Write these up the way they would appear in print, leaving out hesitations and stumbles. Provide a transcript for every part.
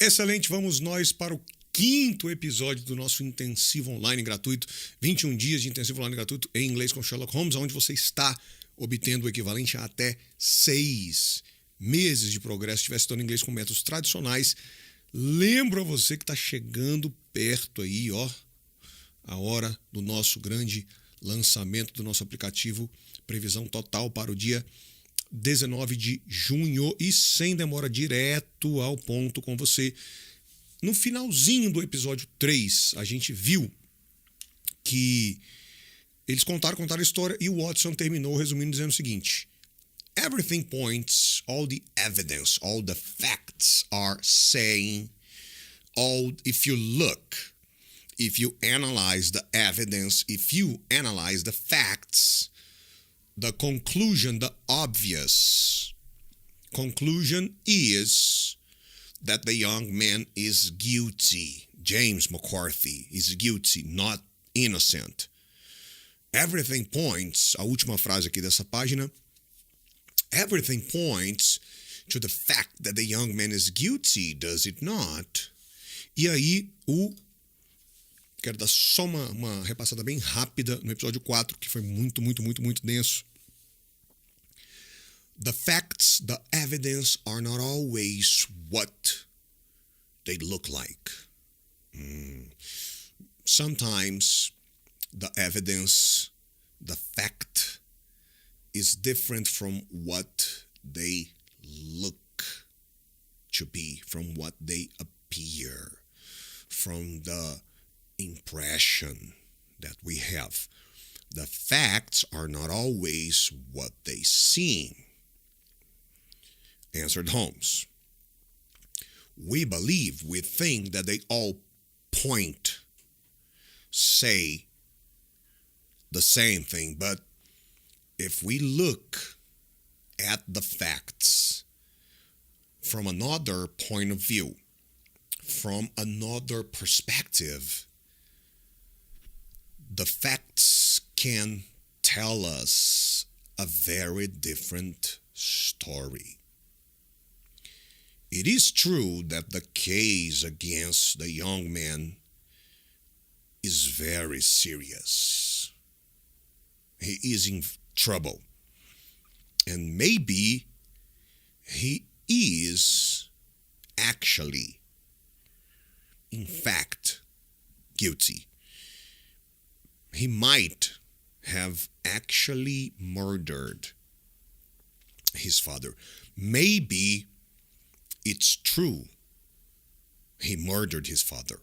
Excelente, vamos nós para o quinto episódio do nosso intensivo online gratuito, 21 dias de intensivo online gratuito em inglês com Sherlock Holmes, onde você está obtendo o equivalente a até 6 meses de progresso se estiver estudando inglês com métodos tradicionais. Lembro a você que está chegando perto aí, ó, a hora do nosso grande lançamento do nosso aplicativo, previsão total para o dia 19 de junho e sem demora, direto ao ponto com você. No finalzinho do episódio 3, a gente viu que eles contaram a história e o Watson terminou resumindo dizendo o seguinte: Everything points, all the evidence, all the facts are saying, if you look, if you analyze the evidence, if you analyze the facts, the conclusion, the obvious conclusion is that the young man is guilty. James McCarthy is guilty, not innocent. Everything points, a última frase aqui dessa página, everything points to the fact that the young man is guilty, does it not? E aí, quero dar só uma repassada bem rápida no episódio 4, que foi muito denso. The facts, the evidence are not always what they look like. Sometimes the evidence, the fact is different from what they look to be, from what they appear, from the impression that we have. The facts are not always what they seem, answered Holmes. We think that they all say the same thing, but if we look at the facts from another point of view, from another perspective, the facts can tell us a very different story. It is true that the case against the young man is very serious. He is in trouble. And maybe he is actually, in fact, guilty. He might have actually murdered his father. Maybe it's true he murdered his father.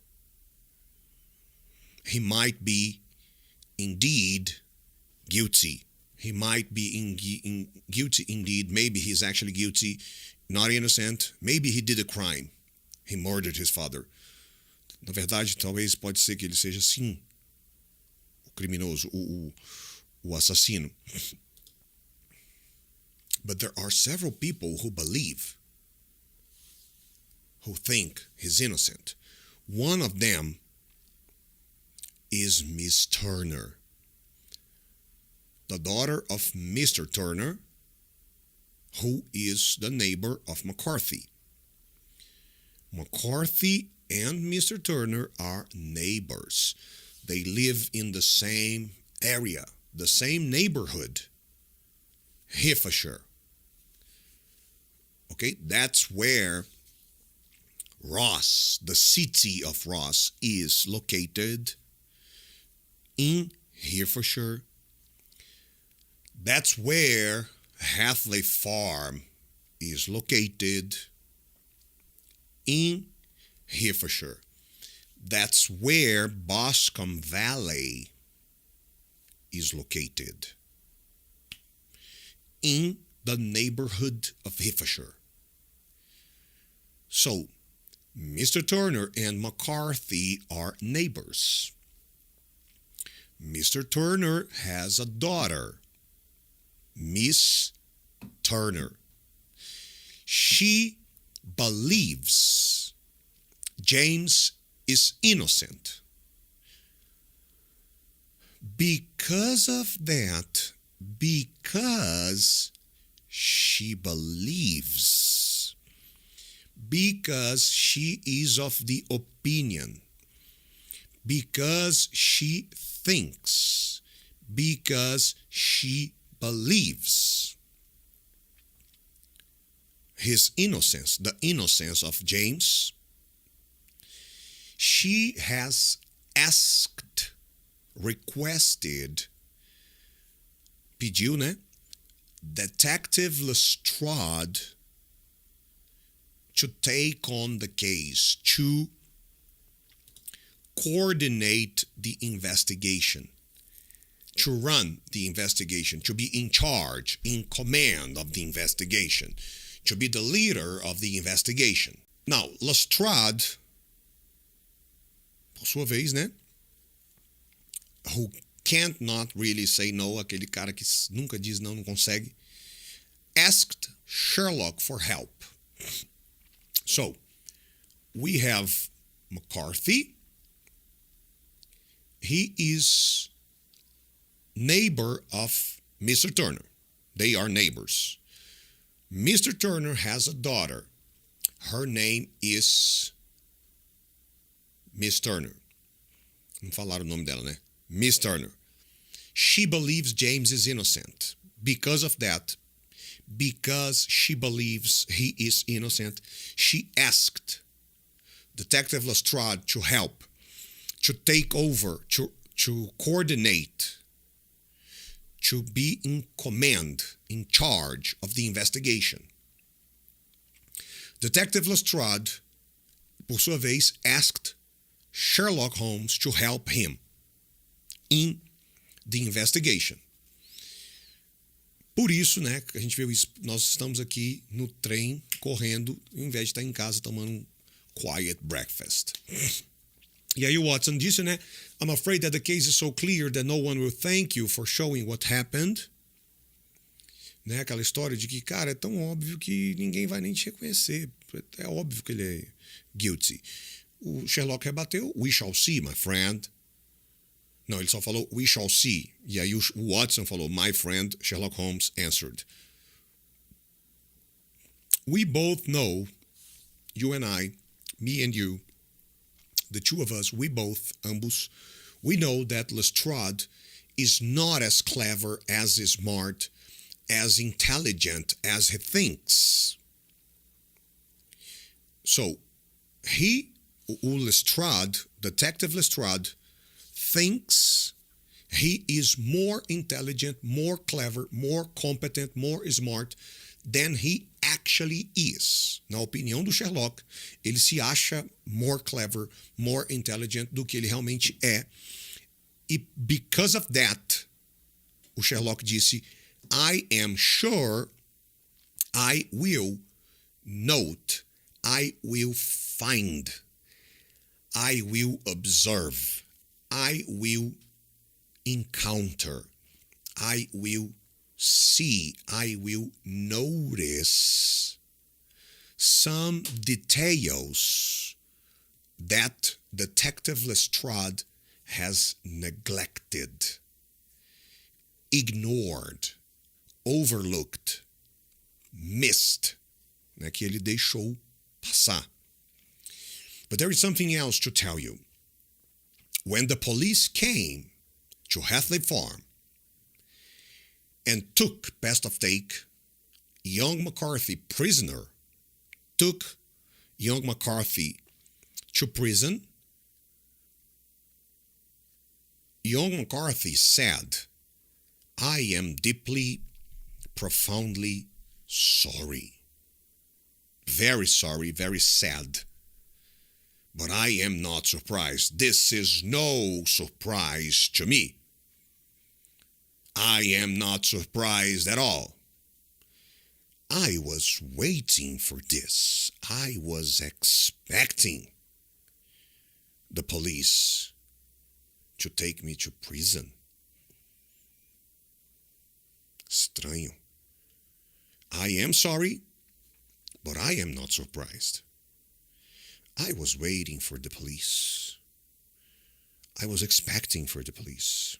He might be indeed guilty. He might be guilty indeed. Maybe he's actually guilty, not innocent. Maybe he did a crime. He murdered his father. Na verdade, talvez pode ser que ele seja, sim, o criminoso, o assassino. But there are several people who think he's innocent. One of them is Miss Turner, the daughter of Mr. Turner, who is the neighbor of McCarthy. McCarthy and Mr. Turner are neighbors. They live in the same area, the same neighborhood, Herefordshire. Okay, that's where Ross, the city of Ross, is located, in Herefordshire. That's where Hatley Farm is located, in Herefordshire. That's where Boscombe Valley is located, in the neighborhood of Herefordshire. So, Mr. Turner and McCarthy are neighbors. Mr. Turner has a daughter, Miss Turner. She believes James is innocent. Because of that, because she believes, because she is of the opinion, because she thinks, because she believes. His innocence, the innocence of James, she has asked, requested, pediu, né? Detective Lestrade to take on the case, to coordinate the investigation, to run the investigation, to be in charge, in command of the investigation, to be the leader of the investigation. Now, Lestrade, por sua vez, né? Who can't not really say no, aquele cara que nunca diz não, não consegue, asked Sherlock for help. So, we have McCarthy. He is neighbor of Mr. Turner. They are neighbors. Mr. Turner has a daughter. Her name is Miss Turner. Não falaram o nome dela, né? Miss Turner. She believes James is innocent. Because of that, because she believes he is innocent, she asked Detective Lestrade to help, to take over, to coordinate, to be in command, in charge of the investigation. Detective Lestrade, por sua vez, asked Sherlock Holmes to help him in the investigation. Por isso, né, que a gente viu isso, nós estamos aqui no trem, correndo, em vez de estar em casa tomando um quiet breakfast. E aí o Watson disse, né, I'm afraid that the case is so clear that no one will thank you for showing what happened. Né, aquela história de que, cara, é tão óbvio que ninguém vai nem te reconhecer. É óbvio que ele é guilty. O Sherlock rebateu, we shall see, my friend. Não, ele só falou, we shall see. E aí o Watson falou, my friend, Sherlock Holmes answered. We both know, you and I, me and you, the two of us, we both, ambos, we know that Lestrade is not as clever, as smart, as intelligent as he thinks. So, Lestrade, Detective Lestrade, thinks he is more intelligent, more clever, more competent, more smart than he actually is. Na opinião do Sherlock, ele se acha more clever, more intelligent do que ele realmente é. E because of that, o Sherlock disse, I am sure I will note, I will find, I will observe, I will encounter, I will see, I will notice some details that Detective Lestrade has neglected, ignored, overlooked, missed, né, que ele deixou passar. But there is something else to tell you. When the police came to Hatley Farm and took Best of Take, young McCarthy prisoner, took young McCarthy to prison, young McCarthy said, I am deeply, profoundly sorry. Very sorry, very sad. But I am not surprised. This is no surprise to me. I am not surprised at all. I was waiting for this. I was expecting the police to take me to prison. Estranho. I am sorry, but I am not surprised. I was waiting for the police. I was expecting for the police.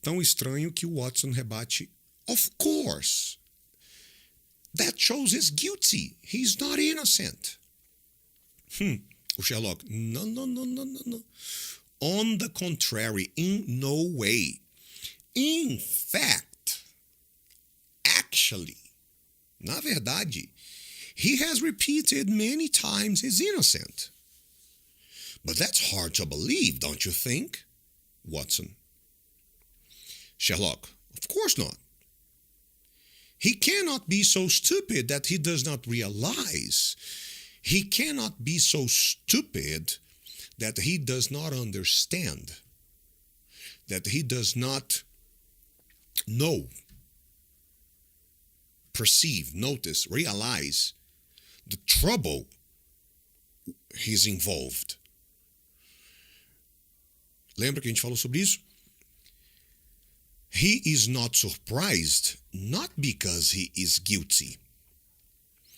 tão estranho que o Watson rebate: Of course. That shows he's guilty. He's not innocent. O Sherlock: No, no, no, no, no, no. On the contrary, in no way. In fact, actually, na verdade, he has repeated many times he's innocent. But that's hard to believe, don't you think? Watson: Sherlock: Of course not. He cannot be so stupid that he does not realize. He cannot be so stupid that he does not understand. That he does not know, perceive, notice, realize the trouble he's involved. Lembra que a gente falou sobre isso? He is not surprised, not because he is guilty.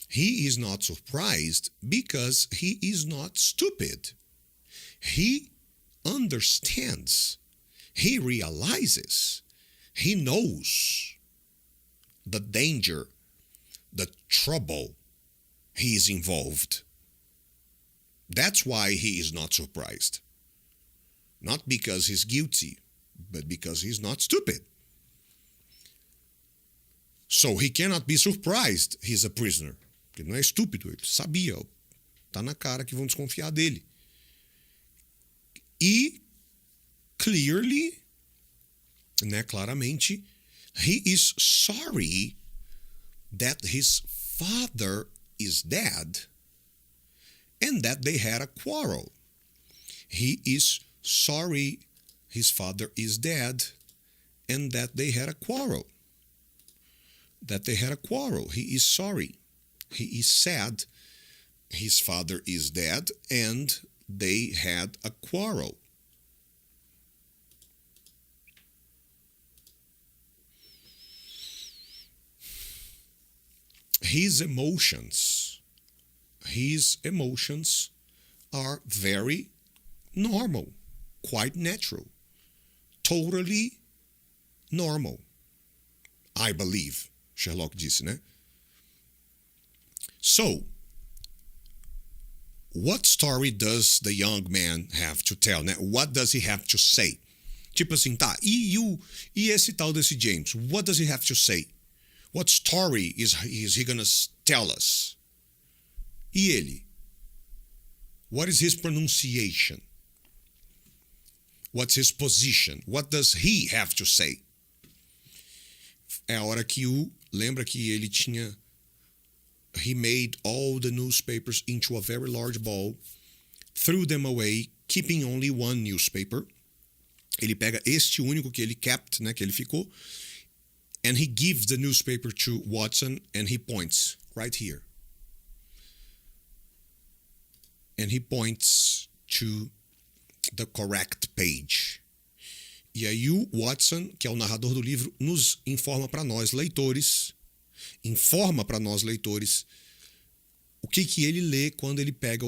He is not surprised because he is not stupid. He understands. He realizes. He knows the danger, the trouble he is involved. That's why he is not surprised. Not because he's guilty, but because he's not stupid. So he cannot be surprised he's a prisoner. Porque ele não é estúpido, ele sabia. Tá na cara que vão desconfiar dele. E, clearly, né, claramente, he is sorry that his father is dead and that they had a quarrel. He is sorry his father is dead and that they had a quarrel. That they had a quarrel. He is sorry. He is sad his father is dead and they had a quarrel. His emotions are very normal, quite natural, totally normal. I believe, Sherlock disse, né? So, what story does the young man have to tell, né? What does he have to say? Tipo assim, tá, e esse tal desse James, what does he have to say? What story is he gonna tell us? E ele? What is his pronunciation? What's his position? What does he have to say? É a hora que lembra que ele tinha, he made all the newspapers into a very large ball, threw them away, keeping only one newspaper. Ele pega este único que ele kept, né, que ele ficou, and he gives the newspaper to Watson and he points right here. And he points to the correct page. E aí o Watson, que é o narrador do livro, nos informa para nós leitores, o que ele lê quando ele pega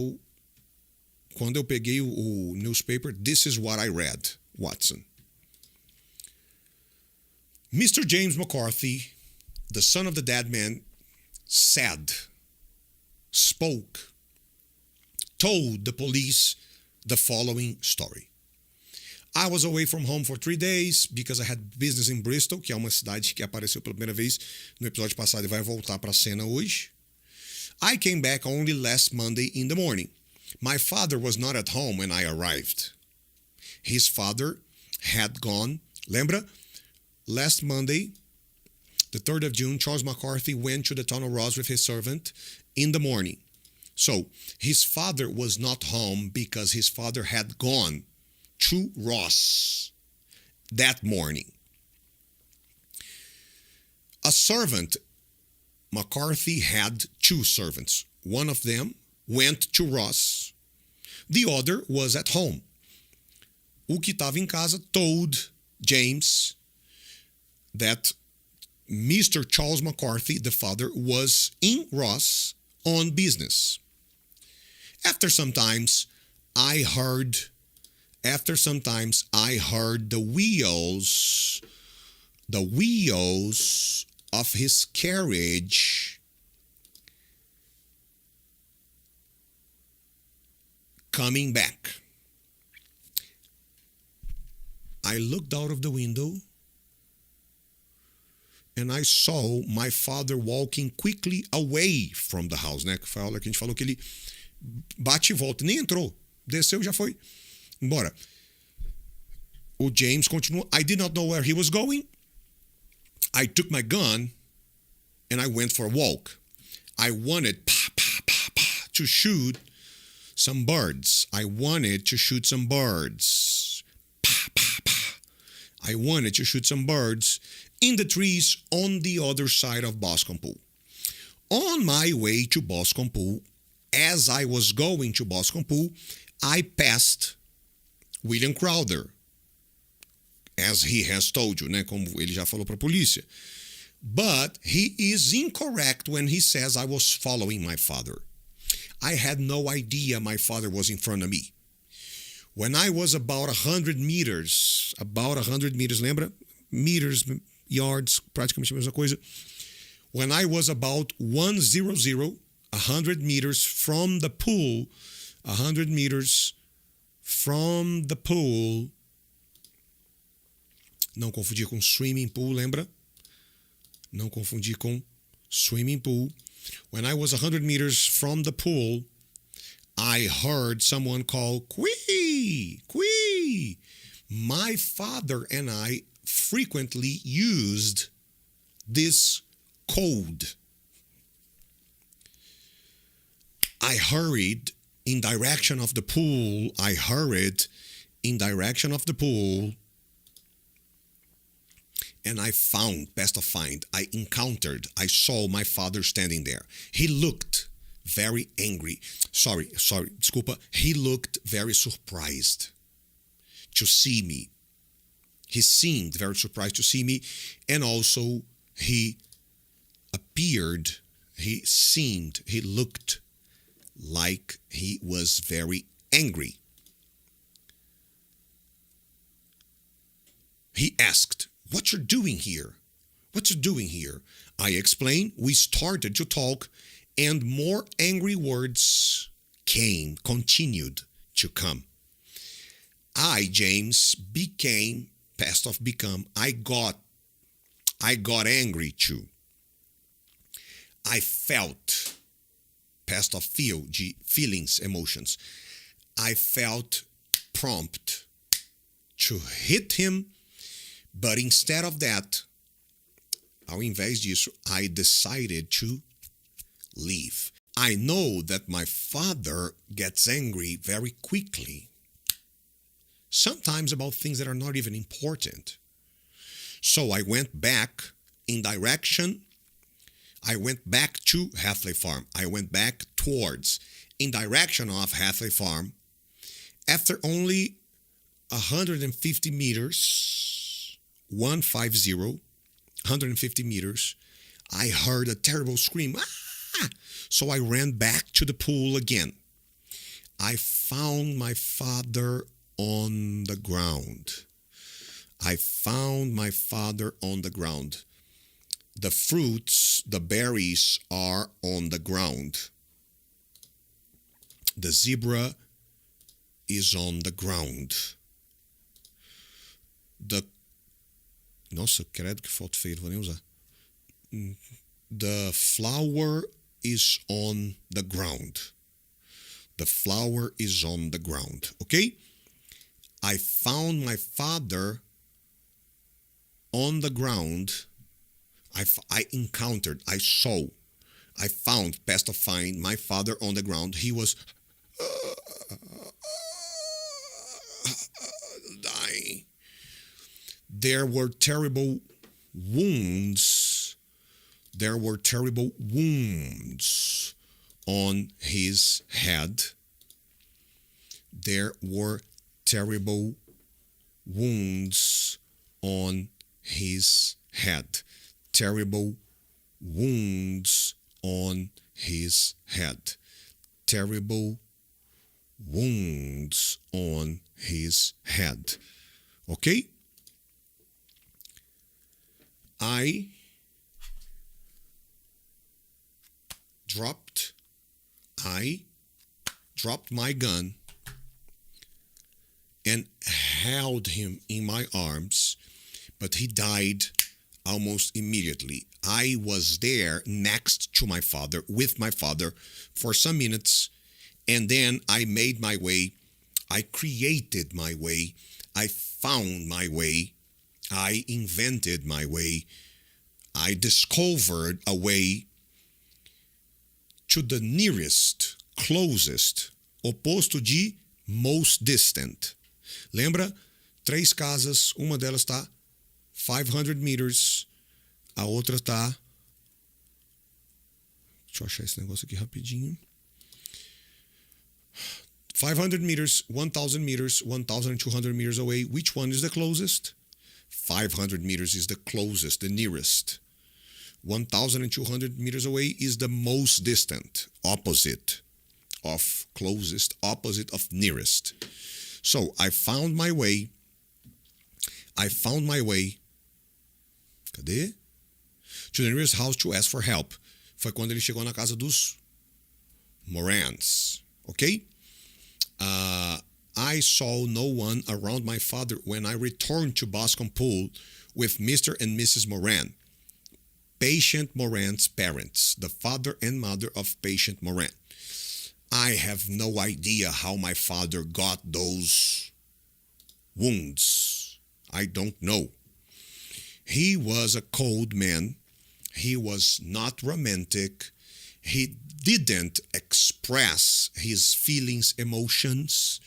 quando eu peguei o newspaper. This is what I read, Watson. Mr. James McCarthy, the son of the dead man, said, spoke, told the police the following story. I was away from home for 3 days because I had business in Bristol, que é uma cidade que apareceu pela primeira vez no episódio passado e vai voltar para a cena hoje. I came back only last Monday in the morning. My father was not at home when I arrived. His father had gone, lembra? Last Monday, the 3rd of June, Charles McCarthy went to the Tunnel Ross with his servant in the morning. So, his father was not home because his father had gone to Ross that morning. A servant, McCarthy had 2 servants. One of them went to Ross. The other was at home. O que estava em casa told James that Mr. Charles McCarthy, the father, was in Ross on business. After some time, I heard After some times, I heard the wheels of his carriage coming back. I looked out of the window and I saw my father walking quickly away from the house, né? Foi a hora que a gente falou que ele bate e volta, nem entrou, desceu e já foi embora. O James continua. I did not know where he was going. I took my gun and I went for a walk. I wanted to shoot some birds. I wanted to shoot some birds. I wanted to shoot some birds in the trees on the other side of Boscombe Pool. On my way to Boscombe Pool, as I was going to Boscombe Pool, I passed William Crowder, as he has told you, né? Como ele já falou para a polícia. But he is incorrect when he says I was following my father. I had no idea my father was in front of me. When I was about 100 meters, lembra? Meters, yards, praticamente a mesma coisa. When I was about 100 meters from the pool, 100 meters from the pool, não confundir com swimming pool, lembra? Não confundir com swimming pool. When I was 100 meters from the pool, I heard someone call, "Quee! Quee!" My father and I frequently used this code. I hurried in direction of the pool. I hurried in direction of the pool. And I found, best of find, I saw my father standing there. He looked very angry. Desculpa. He looked very surprised to see me. He seemed very surprised to see me. And also he looked like he was very angry. He asked, "What you're doing here? What you doing here?" I explained. We started to talk, and more angry words continued to come. James, became, past of become, I got angry too. I felt, past of feel, feelings, emotions. I felt prompt to hit him, but instead of that, ao invés disso, I decided to leave. I know that my father gets angry very quickly, sometimes about things that are not even important. So I went back to Hathaway Farm. I went back in direction of Hathaway Farm. After only 150 meters, 150 meters, I heard a terrible scream. Ah! So I ran back to the pool again. I found my father on the ground. The fruits, the berries are on the ground. The zebra is on the ground. Nossa, credo que foto feia, não vou nem usar. The flower is on the ground. The flower is on the ground. Okay? I found my father on the ground. I found, best of find, my father on the ground. He was dying. There were terrible wounds. On his head. There were terrible wounds on his head. Terrible wounds on his head. Terrible wounds on his head. Okay? I dropped my gun and held him in my arms, but he died almost immediately. I was there next to my father, with my father, for some minutes, and then I made my way. I created my way. I found my way. I invented my way. I discovered a way to the nearest, closest, oposto de most distant. Lembra? 3 casas, uma delas está 500 meters, a outra está... Deixa eu achar esse negócio aqui rapidinho. 500 meters, 1,000 meters, 1,200 meters away. Which one is the closest? 500 meters is the closest, the nearest. 1,200 meters away is the most distant, opposite of closest, opposite of nearest. So I found my way. Cadê? To the nearest house to ask for help. Foi quando ele chegou na casa dos Morans. Okay? I saw no one around my father when I returned to Boscombe Pool with Mr. and Mrs. Moran, Patient Moran's parents, the father and mother of Patient Moran. I have no idea how my father got those wounds. I don't know. He was a cold man. He was not romantic. He didn't express his feelings, emotions.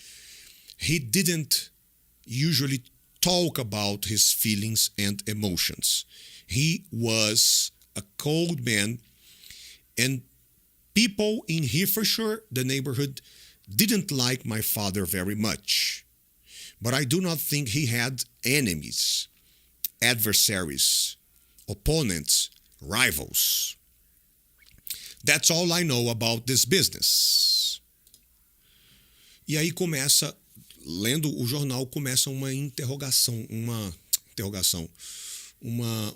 He didn't usually talk about his feelings and emotions. He was a cold man, and people in Herefordshire, the neighborhood, didn't like my father very much. But I do not think he had enemies, adversaries, opponents, rivals. That's all I know about this business. E aí começa, lendo o jornal, começa um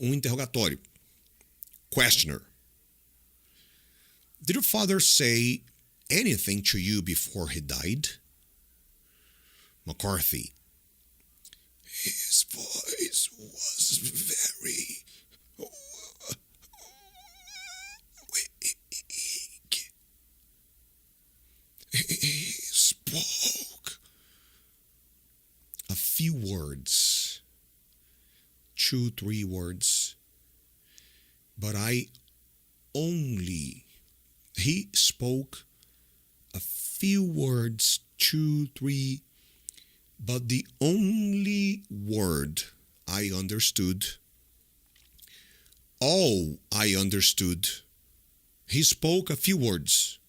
interrogatório. Questioner. Did your father say anything to you before he died? McCarthy. His voice was very weak. He spoke a few words, 2-3 words, but he spoke a few words, 2-3, but the only word I understood, he spoke a few words,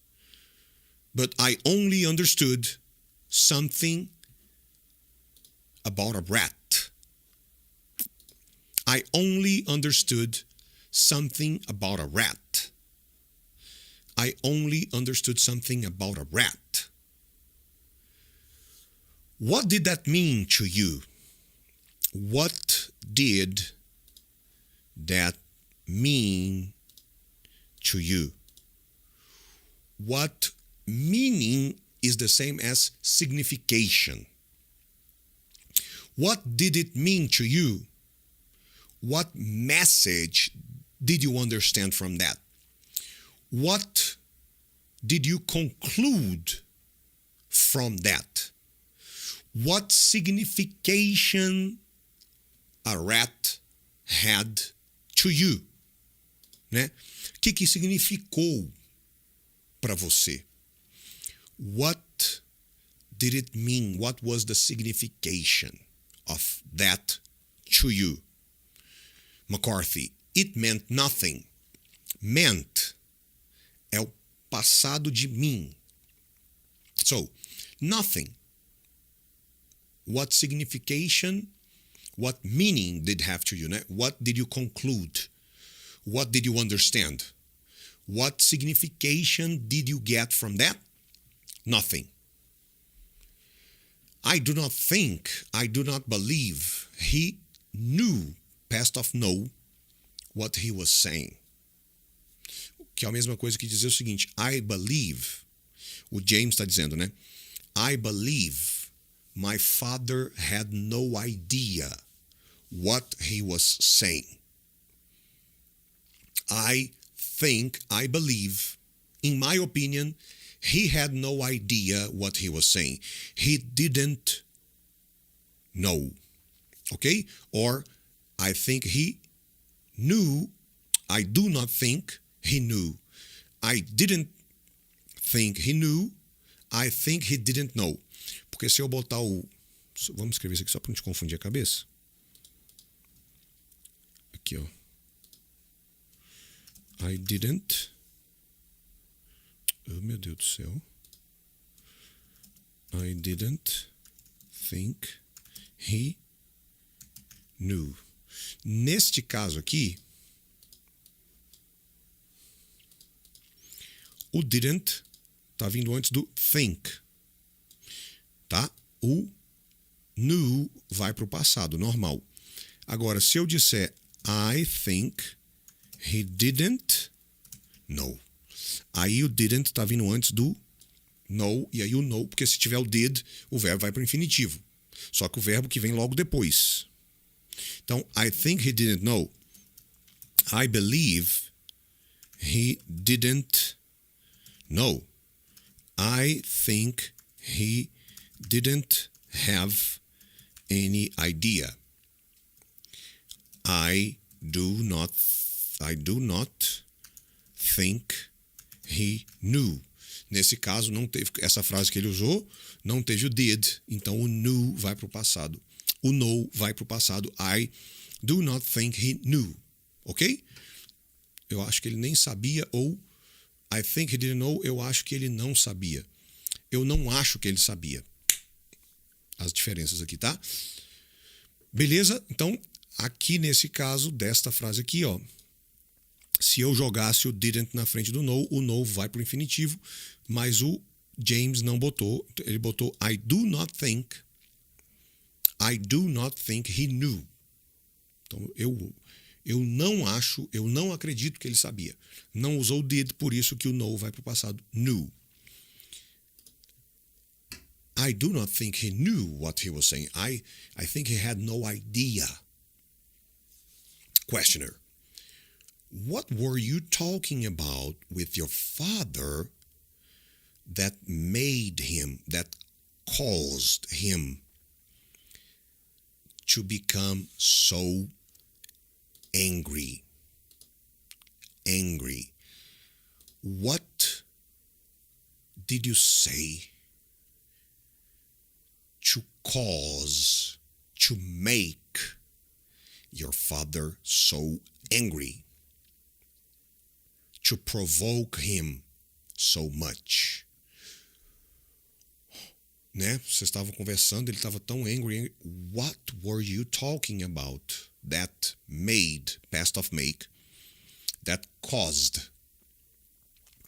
but I only understood something about a rat. I only understood something about a rat. I only understood something about a rat. What did that mean to you? What did that mean to you? What meaning is the same as signification. What did it mean to you? What message did you understand from that? What did you conclude from that? What signification a rat had to you? Né? O que significou para você? What did it mean? What was the signification of that to you? McCarthy. It meant nothing. Meant é o passado de mim. So, nothing. What signification, what meaning did it have to you? Né? What did you conclude? What did you understand? What signification did you get from that? Nothing. I do not think, I do not believe he knew, past of know, what he was saying. Que é a mesma coisa que dizer o seguinte, I believe, o James está dizendo, né? I believe my father had no idea what he was saying. I think, I believe, in my opinion, he had no idea what he was saying. He didn't know. Okay? Or I think he knew. I do not think he knew. I didn't think he knew. I think he didn't know. Porque se eu botar o... Vamos escrever isso aqui só para não te confundir a cabeça. Aqui, ó. I didn't... Oh, meu Deus do céu. I didn't think he knew. Neste caso aqui, o didn't está vindo antes do think. Tá? O knew vai para o passado, normal. Agora, se eu disser I think he didn't know. Aí o didn't está vindo antes do know, e aí o know, porque se tiver o did, o verbo vai para o infinitivo. Só que o verbo que vem logo depois. Então, I think he didn't know. I believe he didn't know. I think he didn't have any idea. I do not think he knew. Nesse caso, não teve essa frase que ele usou, não teve o did, então o knew vai para o passado. O know vai para o passado. I do not think he knew. Ok? Eu acho que ele nem sabia, ou I think he didn't know, eu acho que ele não sabia. Eu não acho que ele sabia. As diferenças aqui, tá? Beleza? Então, aqui nesse caso, desta frase aqui, ó. Se eu jogasse o didn't na frente do know, o know vai para o infinitivo, mas o James não botou. Ele botou I do not think he knew. Então, eu não acho, eu não acredito que ele sabia. Não usou did, por isso que o know vai para o passado. Knew. I do not think he knew what he was saying. I think he had no idea. Questioner. What were you talking about with your father that made him, that caused him to become so angry? Angry. What did you say to cause, to make your father so angry? To provoke him so much. Né? Vocês estavam conversando, ele estava tão angry. What were you talking about that made, past of make, that caused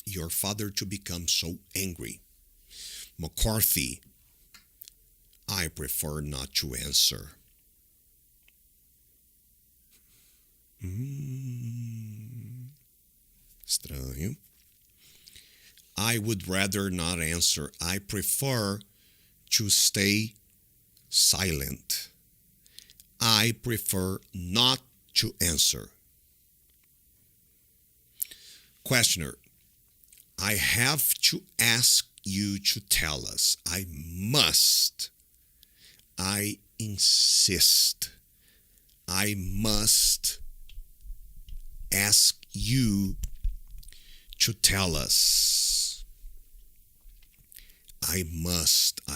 your father to become so angry? McCarthy, I prefer not to answer. Estranho. I would rather not answer. I prefer to stay silent. I prefer not to answer. Questioner. I have to ask you to tell us. I must. I insist. I must ask you to tell us. I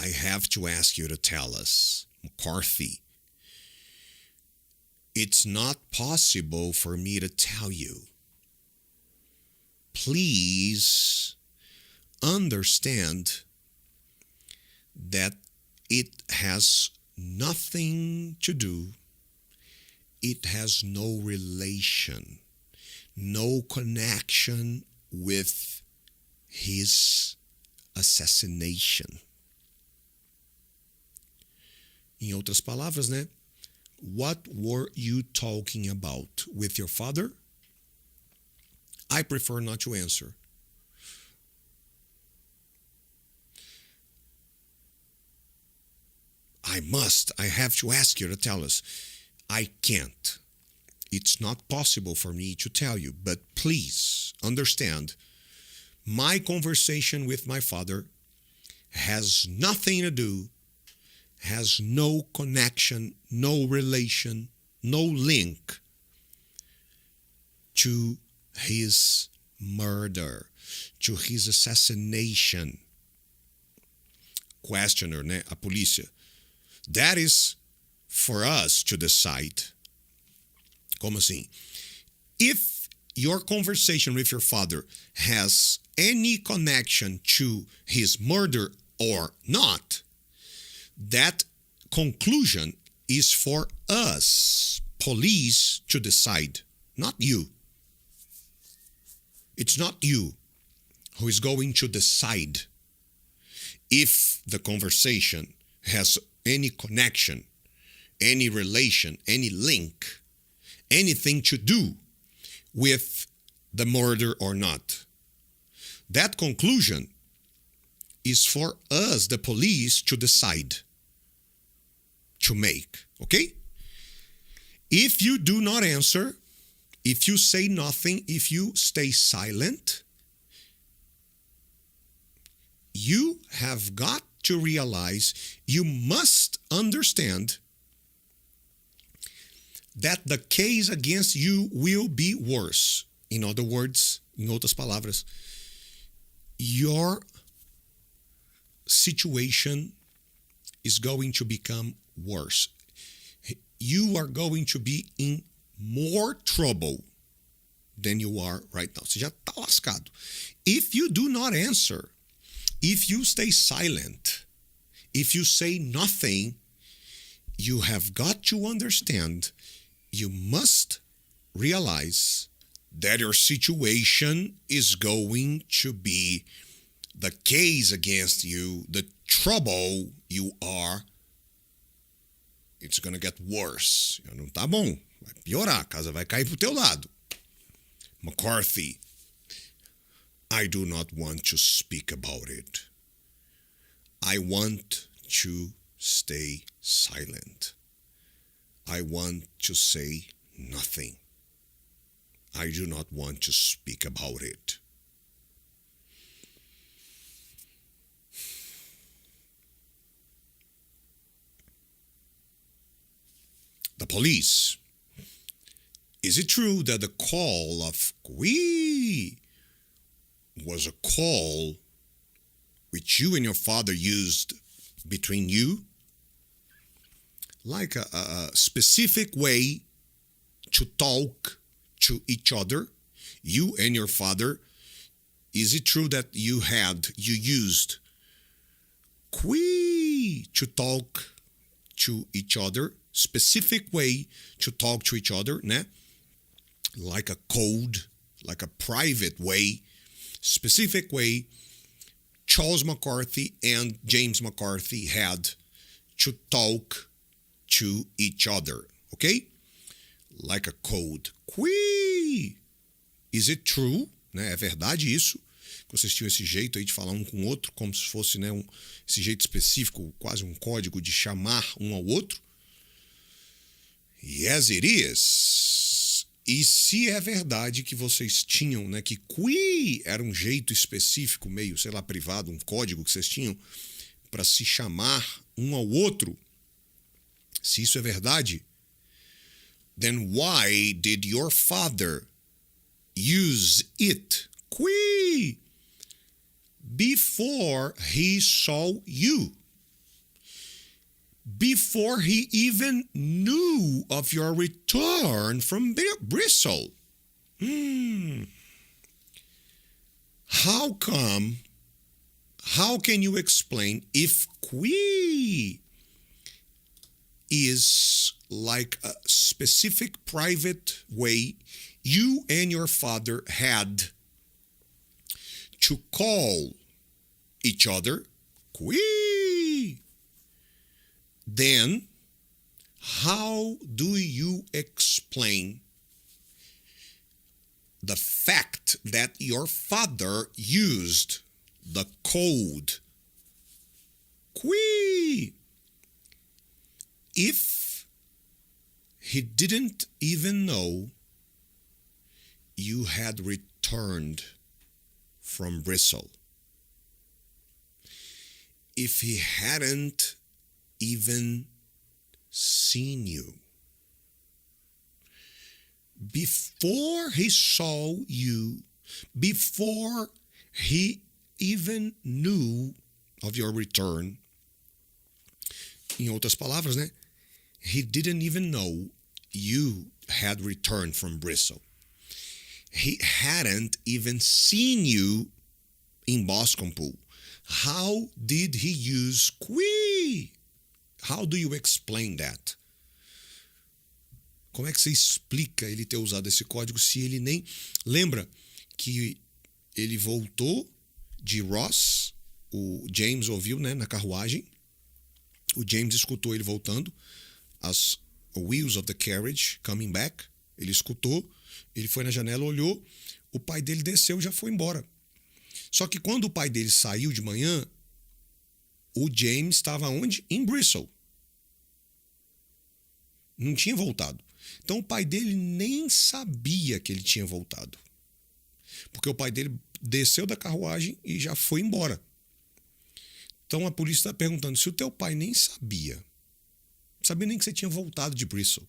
have to ask you to tell us. McCarthy. It's not possible for me to tell you. Please understand that it has nothing to do, it has no relation, no connection with his assassination. Em outras palavras, né? What were you talking about with your father? I prefer not to answer. I have to ask you to tell us. I can't. It's not possible for me to tell you, but please understand, my conversation with my father has nothing to do, has no connection, no relation, no link to his murder, to his assassination. Questioner, né? A polícia. That is for us to decide. Como assim? If your conversation with your father has any connection to his murder or not, that conclusion is for us, police, to decide, not you. It's not you who is going to decide if the conversation has any connection, any relation, any link, anything to do with the murder or not. That conclusion is for us, the police, to decide, to make, okay? If you do not answer, if you say nothing, if you stay silent, you have got to realize, you must understand that the case against you will be worse. In other words, em outras palavras, your situation is going to become worse. You are going to be in more trouble than you are right now. Você já está lascado. If you do not answer, if you stay silent, if you say nothing, you have got to understand, you must realize that your situation is going to be, the case against you, the trouble you are, it's going to get worse. Não tá bom, vai piorar, a casa vai cair pro teu lado. McCarthy, I do not want to speak about it. I want to stay silent. I want to say nothing. I do not want to speak about it. The police. Is it true that the call of Kui was a call which you and your father used between you? Like a specific way to talk to each other, you and your father? Is it true that you used Kui to talk to each other? Specific way to talk to each other, né? Like a code, like a private way, specific way Charles McCarthy and James McCarthy had to talk to each other, okay? Like a code. Qui! Is it true? Né? É verdade isso? Que vocês tinham esse jeito aí de falar um com o outro, como se fosse, né, esse jeito específico, quase um código de chamar um ao outro? Yes, it is. E se é verdade que vocês tinham, né, que Qui era um jeito específico, meio, sei lá, privado, um código que vocês tinham para se chamar um ao outro, se isso é verdade, then why did your father use it, Qui, before he saw you? Before he even knew of your return from Bristol. How come? How can you explain if Qui is like a specific private way you and your father had to call each other, Qui? Then How do you explain the fact that your father used the code Qui if he didn't even know you had returned from Bristol? If he hadn't even seen you? Before he saw you, before he even knew of your return, em outras palavras, né? He didn't even know you had returned from Bristol. He hadn't even seen you in Boscombe Pool. How did he use qui? How do you explain that? Como é que você explica ele ter usado esse código se ele nem... Lembra que ele voltou de Ross, o James ouviu, né, na carruagem, o James escutou ele voltando, as wheels of the carriage coming back, ele escutou, ele foi na janela, olhou, o pai dele desceu e já foi embora. Só que quando o pai dele saiu de manhã, o James estava onde? Em Bristol. Não tinha voltado. Então o pai dele nem sabia que ele tinha voltado. Porque o pai dele desceu da carruagem e já foi embora. Então a polícia está perguntando, se o teu pai nem sabia nem que você tinha voltado de Bristol,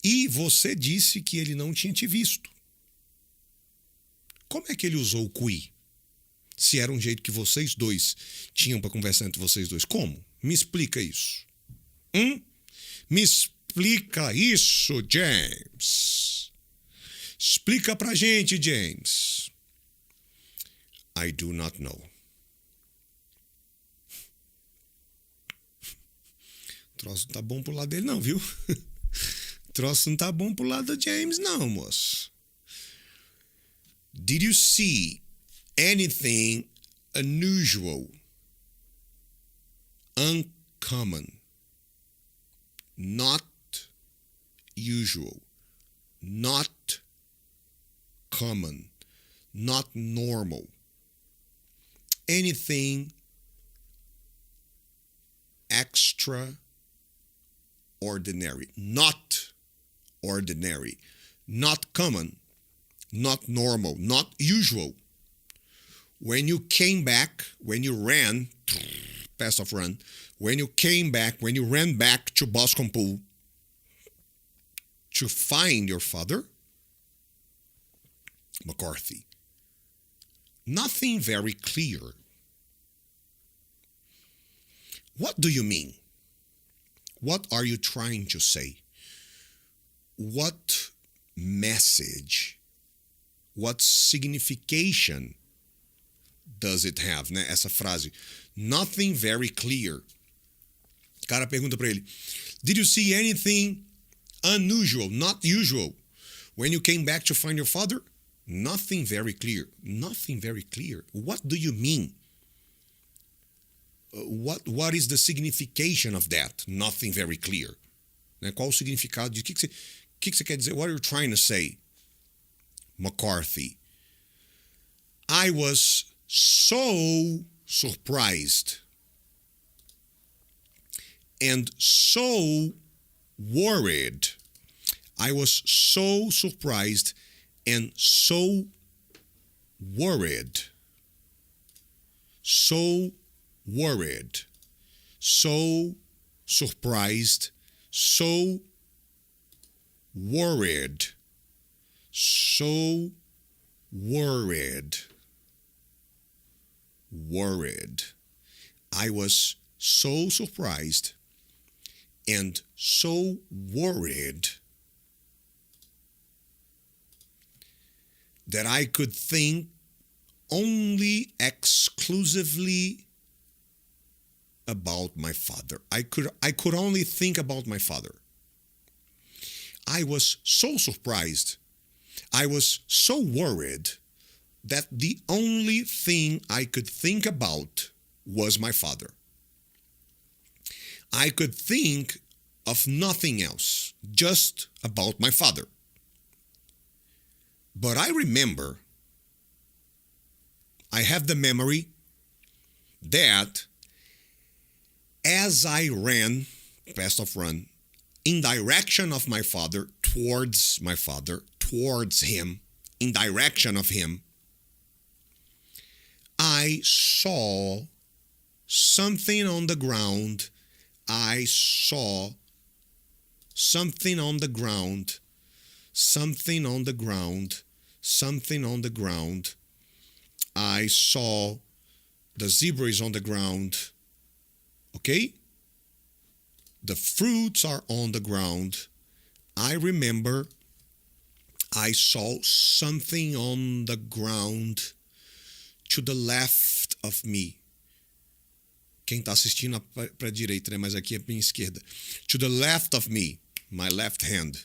e você disse que ele não tinha te visto, como é que ele usou o qui? Se era um jeito que vocês dois tinham para conversar entre vocês dois. Como? Me explica isso. Me explica isso, James. Explica pra gente, James. I do not know. O troço não tá bom pro lado dele não, viu? O troço não tá bom pro lado do James não, moço. Did you see anything unusual, uncommon, not usual, not common, not normal, anything extraordinary, not ordinary, not common, not normal, not usual? When you came back, when you ran, pass off run, when you came back, when you ran back to Boscombe Pool to find your father, McCarthy, nothing very clear. What do you mean? What are you trying to say? What message, what signification does it have, né? Essa frase, nothing very clear. O cara pergunta para ele, did you see anything unusual, not usual, when you came back to find your father? Nothing very clear. Nothing very clear. What do you mean? What is the signification of that? Nothing very clear. Né? Qual o significado de que você quer dizer? What are you trying to say? McCarthy. I was so surprised and so worried. I was so surprised and so worried. So worried. So surprised. So worried. So worried. Worried. I was so surprised and so worried that I could think only exclusively about my father. I could only think about my father. I was so surprised. I was so worried that the only thing I could think about was my father. I could think of nothing else, just about my father. But I remember, I have the memory that as I ran, fast of run, in direction of my father, towards him, in direction of him, I saw something on the ground. I saw something on the ground, something on the ground, something on the ground. I saw the zebra is on the ground, okay? The fruits are on the ground. I remember I saw something on the ground to the left of me. Quem está assistindo para a direita, né? Mas aqui é para a esquerda. To the left of me, my left hand.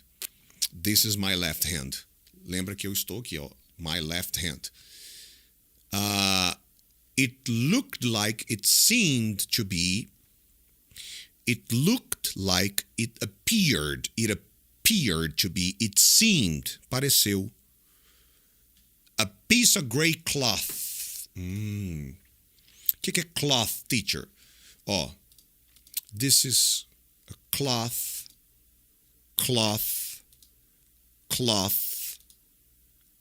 This is my left hand. Lembra que eu estou aqui, ó. My left hand. It looked like, it seemed to be, it looked like, it appeared to be, it seemed, pareceu, a piece of gray cloth. O que é cloth, teacher? Ó, this is a cloth, cloth, cloth,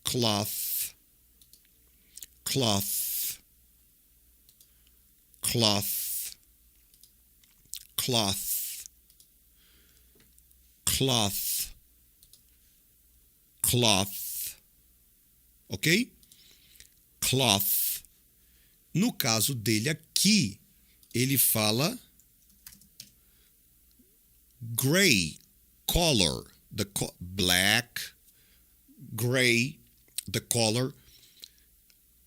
cloth, cloth, cloth, cloth, cloth, cloth, ok? Cloth. No caso dele aqui, ele fala gray color, black, gray, the color.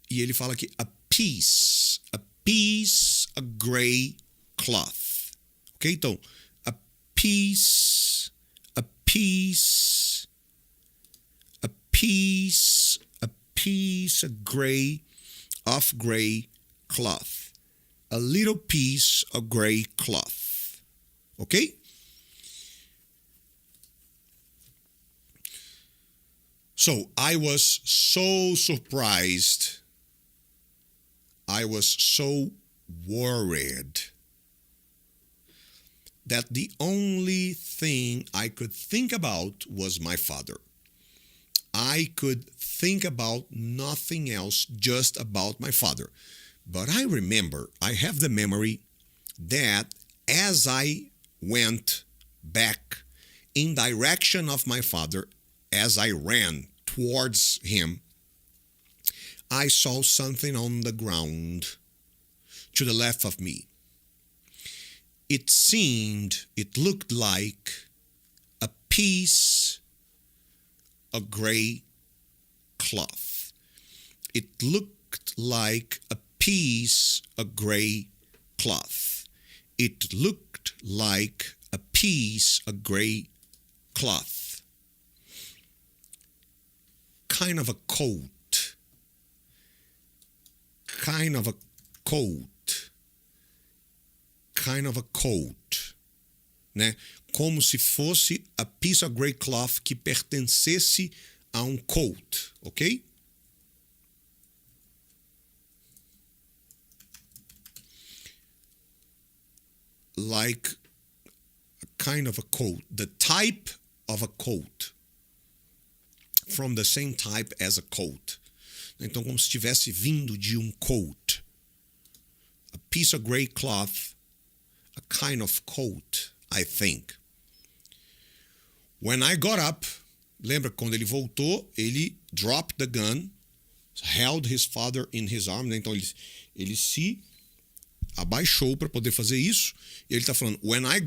E ele fala aqui a piece of gray cloth. Ok? Então, a piece of gray cloth. A little piece of gray cloth. Okay? So I was so surprised. I was so worried that the only thing I could think about was my father. I could think about nothing else, just about my father. But I remember, I have the memory that as I went back in direction of my father, as I ran towards him, I saw something on the ground to the left of me. It looked like a piece of gray cloth. It looked like a piece of gray cloth. It looked like a piece of gray cloth. Kind of a coat. Kind of a coat. Kind of a coat. Né? Como se fosse a piece of gray cloth que pertencesse a um coat, ok? Like a kind of a coat, the type of a coat, from the same type as a coat. Então, como se tivesse vindo de um coat. A piece of gray cloth, a kind of coat, I think. When I got up, lembra quando ele voltou, ele dropped the gun, held his father in his arms, né? Então ele se abaixou para poder fazer isso, e ele está falando, when I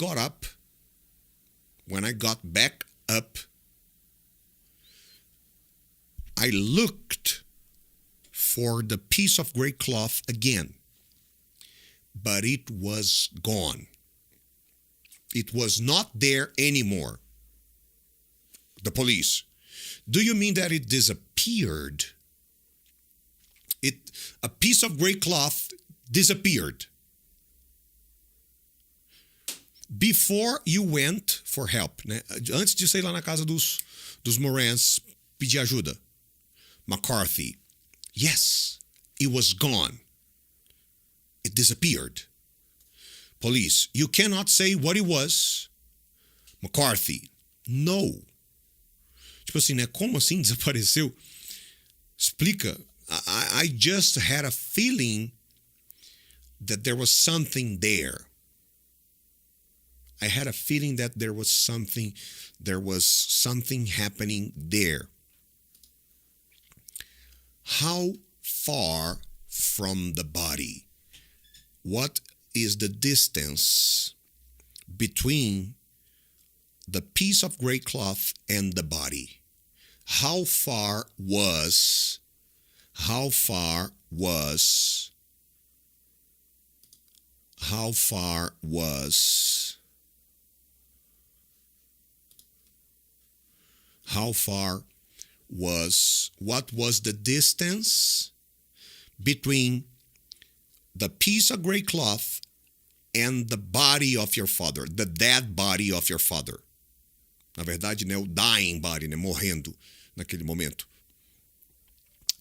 got back up, I looked for the piece of gray cloth again, but it was gone. It was not there anymore. The police. Do you mean that it disappeared? A piece of gray cloth disappeared. Before you went for help, né? Antes de sair lá na casa dos Morans pedir ajuda. McCarthy. Yes, it was gone. It disappeared. Police. You cannot say what it was. McCarthy. No. Tipo assim, né? Como assim desapareceu? Explica. I just had a feeling that there was something there. I had a feeling that there was something happening there. How far from the body? What is the distance between the piece of gray cloth and the body? How far was what was the distance between the piece of gray cloth and the body of your father, the dead body of your father? Na verdade, né, o dying body, né, morrendo naquele momento.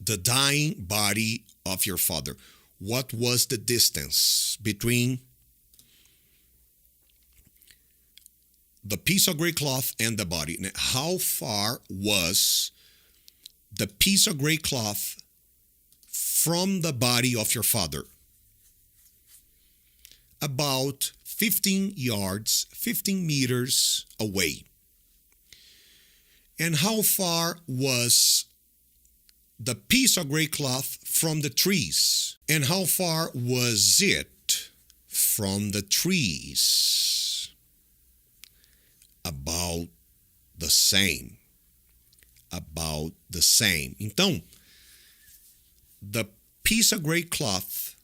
The dying body of your father. What was the distance between the piece of gray cloth and the body? How far was the piece of gray cloth from the body of your father? About 15 meters away. And how far was the piece of gray cloth from the trees? And how far was it from the trees? About the same. Então, the piece of gray cloth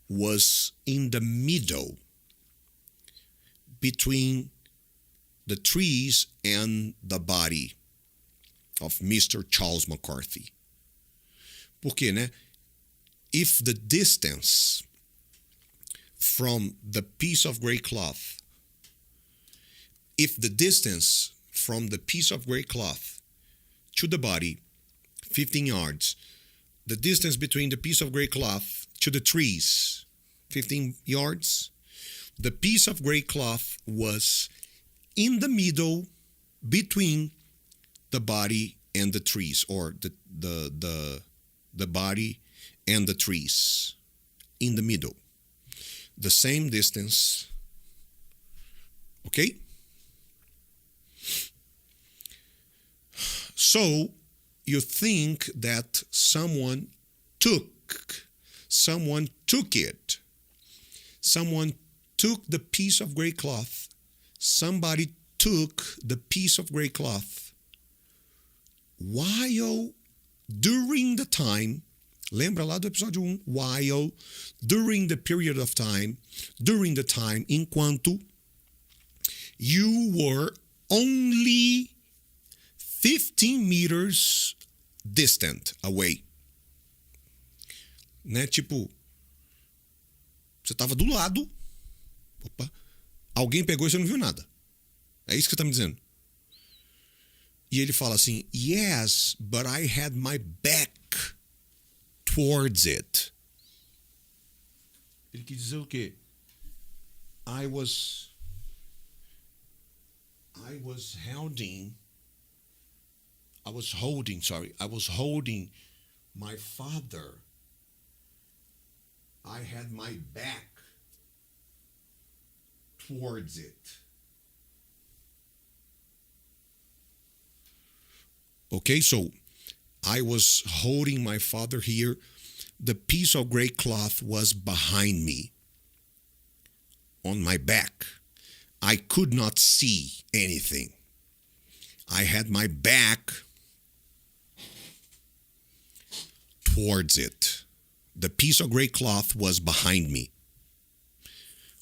was in the middle between the trees and the body of Mr. Charles McCarthy. Porque, né? If the distance from the piece of gray cloth, to the body, 15 yards, the distance between the piece of gray cloth to the trees, 15 yards, the piece of gray cloth was in the middle between the body and the trees, or the body and the trees, in the middle. The same distance. Okay? So, you think that someone took it. Someone took the piece of gray cloth. Somebody took the piece of gray cloth while, during the time, lembra lá do episódio 1, while, during the period of time, enquanto you were only 15 meters distant away. Né? Tipo, você estava do lado, alguém pegou e você não viu nada. É isso que você está me dizendo. E ele fala assim, yes, but I had my back towards it. Ele quis dizer o quê? I was holding my father. I had my back towards it. Okay, so I was holding my father here. The piece of gray cloth was behind me, on my back. I could not see anything. I had my back towards it. The piece of gray cloth was behind me.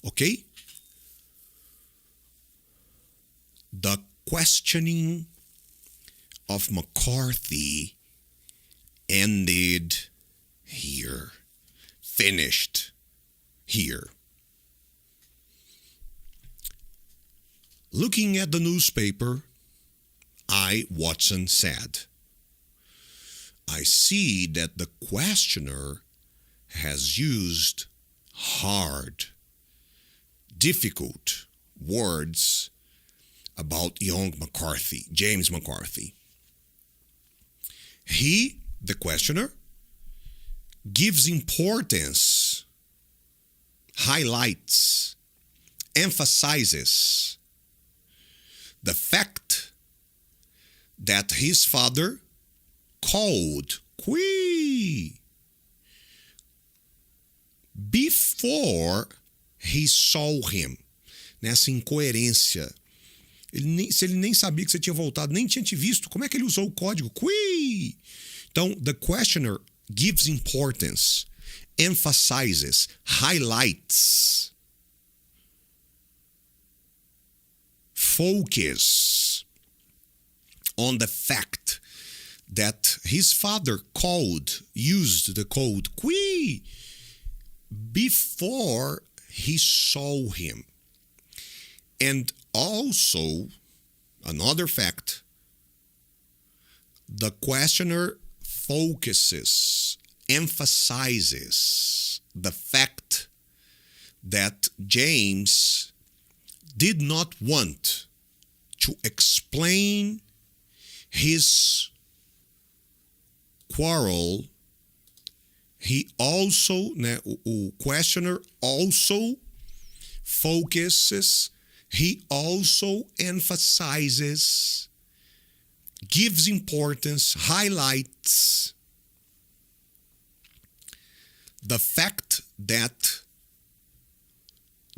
Okay? The questioning of McCarthy ended here. Finished here. Looking at the newspaper, I, Watson, said, I see that the questioner has used hard, difficult words about young McCarthy, James McCarthy. He, the questioner, gives importance, highlights, emphasizes the fact that his father called before he saw him. Nessa incoerência. Se ele nem sabia que você tinha voltado, nem tinha te visto, como é que ele usou o código? Então, the questioner gives importance, emphasizes, highlights, focus on the fact that his father used the code before he saw him. And also, another fact, the questioner focuses, emphasizes the fact that James did not want to explain his quarrel. He also, o questioner also focuses, he also emphasizes, gives importance, highlights the fact that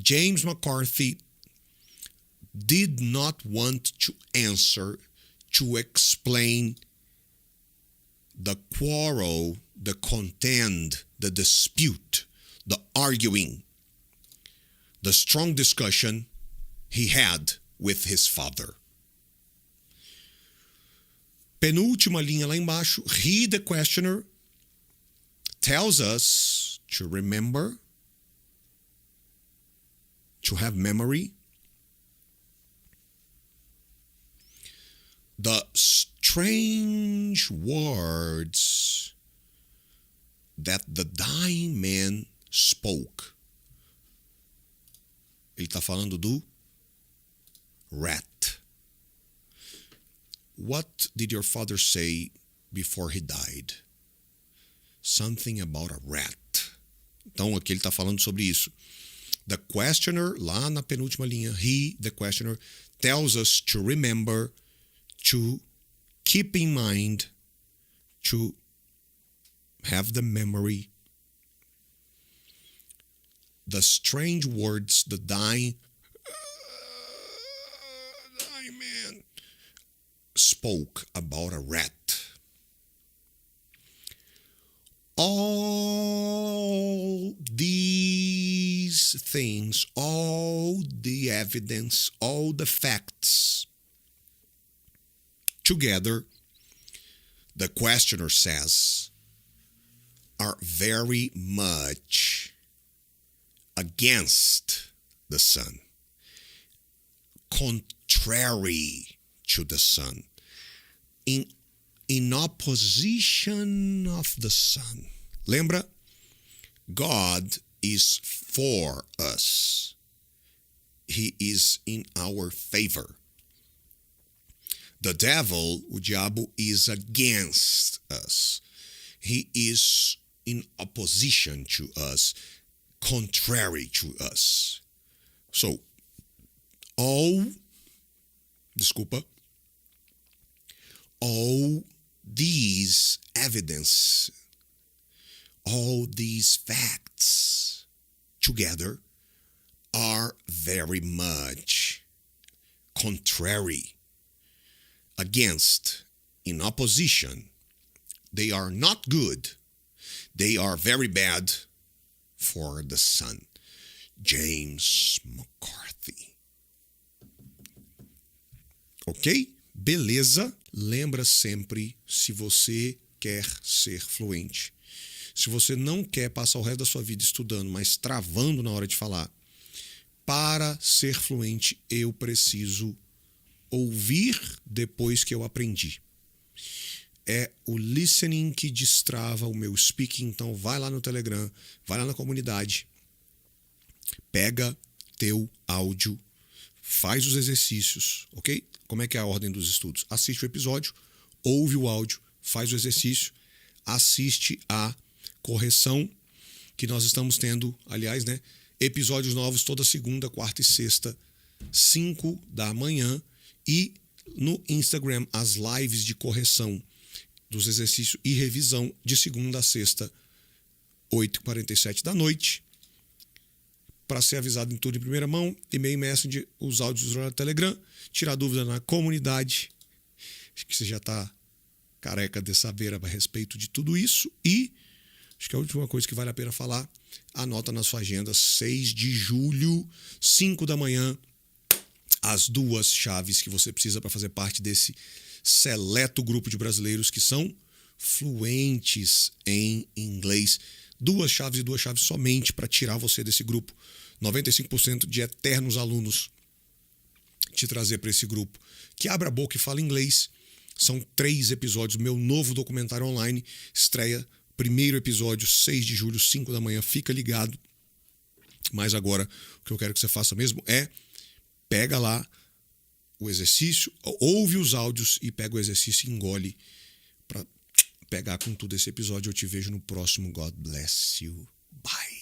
James McCarthy did not want to answer, to explain the quarrel, the contend, the dispute, the arguing, the strong discussion he had with his father. Penúltima linha lá embaixo, he, the questioner, tells us to remember, to have memory, the strange words that the dying man spoke. Ele está falando do rat. What did your father say before he died? Something about a rat. Então aqui ele está falando sobre isso. The questioner, lá na penúltima linha, he, the questioner, tells us to remember, to keep in mind, to have the memory, the strange words the dying man spoke about a rat. All these things, all the evidence, all the facts together, the questioner says, are very much against the son, contrary to the son, in opposition of the son. Lembra? God is for us. He is in our favor. The devil, o diabo, is against us. He is in opposition to us, contrary to us. So, all these evidence, all these facts together are very much contrary, against, in opposition. They are not good. They are very bad for the son, James McCarthy. Ok? Beleza? Lembra sempre, se você quer ser fluente, se você não quer passar o resto da sua vida estudando, mas travando na hora de falar, para ser fluente, eu preciso ouvir depois que eu aprendi. É o listening que destrava o meu speaking. Então vai lá no Telegram, vai lá na comunidade, pega teu áudio, faz os exercícios, ok? Como é que é a ordem dos estudos? Assiste o episódio, ouve o áudio, faz o exercício, assiste a correção que nós estamos tendo, aliás, né? Episódios novos toda segunda, quarta e sexta, 5 da manhã, e no Instagram as lives de correção dos exercícios e revisão de segunda a sexta, 8h47 da noite. Para ser avisado em tudo em primeira mão, e-mail, Messenger, os áudios do Telegram, tirar dúvida na comunidade. Acho que você já está careca de saber a respeito de tudo isso. E acho que a última coisa que vale a pena falar, anota na sua agenda, 6 de julho, 5 da manhã, as 2 chaves que você precisa para fazer parte desse seleto grupo de brasileiros que são fluentes em inglês. 2 chaves e 2 chaves somente para tirar você desse grupo. 95% de eternos alunos te trazer para esse grupo que abre a boca e fala inglês. São 3 episódios. Meu novo documentário online estreia primeiro episódio, 6 de julho, 5 da manhã. Fica ligado. Mas agora, o que eu quero que você faça mesmo é pega lá o exercício, ouve os áudios e pega o exercício e engole para pegar com tudo esse episódio. Eu te vejo no próximo. God bless you. Bye.